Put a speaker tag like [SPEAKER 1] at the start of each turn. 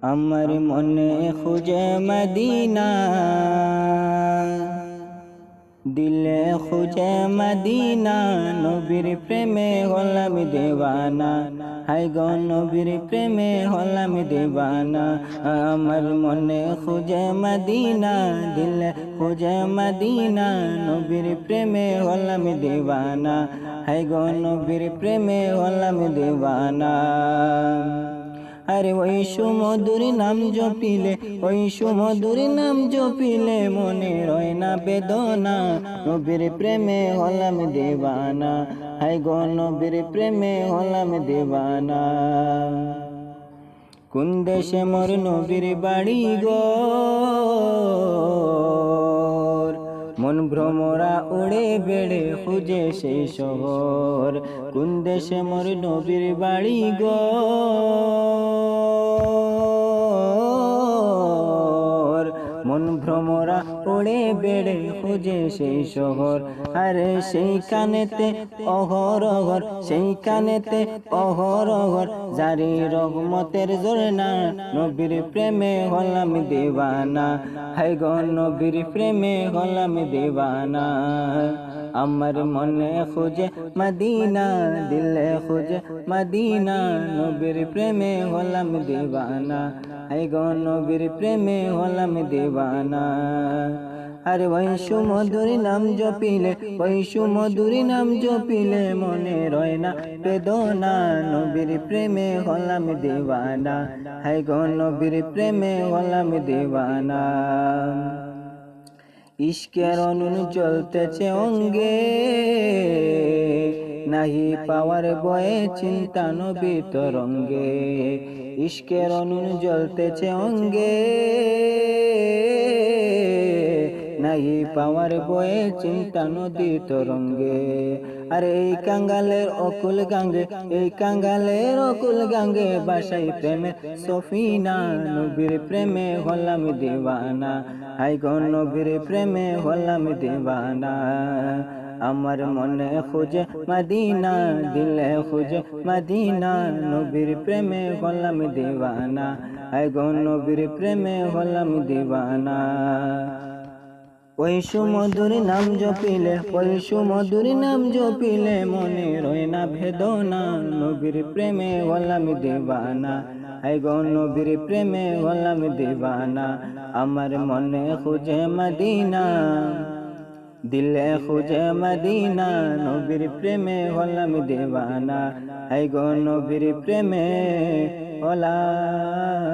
[SPEAKER 1] আমার মনে খুঁজে মদিনা, দিলে খুঁজে মদিনা, নবীর প্রেমে হলাম দেওয়ানা। হাই গো নবীর প্রেমে হলাম দেওয়ানা। আমার মনে খুঁজে মদিনা, দিলে খুঁজে মদিনা, নবীর প্রেমে হলাম দেওয়ানা। হাই গো নবীর প্রেমে হলাম দেওয়ানা। আরে ওই সুমধুর নাম জপিলে, ওই সুমধুর নাম জপিলে মনে রয় না বেদনা। নবীর প্রেমে হলাম দেওয়ানা, হায় গো নবীর প্রেমে হলাম দেওয়ানা। কোন দেশে মোর নবীর বাড়ি গো, মন ভ্রমরা উড়ে বেড়ে খুঁজে সেই শহর। কোন দেশে মোর নবীর বাড়ি গো, মন ভ্রমরা উড়ে বেড়ে খুঁজে সেই শহর। আরে সেইখানেতে অহরহর, সেইখানেতে অহরহর জারি রহমতের ঝরনা। নবীর প্রেমে হলাম দেওয়ানা, হায় গো নবীর প্রেমে হলাম দেওয়ানা। আমার মনে খুঁজে মদিনা, দিলে খুঁজে মদিনা, নবীর প্রেমে হলাম দেওয়ানা। হায় গো নবীর প্রেমে হলাম দেওয়ানা। আরে ওই সুমধুর নাম জপিলে, ওই সুমধুর নাম জপিলে মনে রয় না বেদনা। নবীর প্রেমে হলাম দেওয়ানা, হায় গো নবীর প্রেমে হলাম দেওয়ানা। ইশকের অনুন চলতেছে অঙ্গে, নাহি পাওয়ার বয়ে চিন্তা নবী তরঙ্গে। ইশকের অনুন জ্বলতেছে অঙ্গে, নাহি পাওয়ার বয়ে চিন্তা নদী তরঙ্গে। আরে এই কাঙ্গালের অকুল গাঙ্গে, এই কাঙ্গালের অকুল গাঙ্গে বাসাই প্রেমে সফিনা। নবীর প্রেমে হলাম দেওয়ানা, হাই গো নবীর প্রেমে হলাম দেওয়ানা। আমার মনে খুঁজে মদিনা, দিলে খুঁজে মদিনা, নবীর প্রেমে হলাম দেওয়ানা, হাই গো নবীর প্রেমে হলাম দেওয়ানা। ওই সুমধুর নাম জপিলে, ওই সুমধুর নাম জপিলে মনে রয় না বেদনা। নবীর প্রেমে হলাম দেওয়ানা, হায় গো নবীর প্রেমে হলাম দেওয়ানা। আমার মনে খুঁজে মদিনা, দিলে খুঁজে মদিনা, নবীর প্রেমে হলাম দেওয়ানা, হায় গো নবীর প্রেমে হলাম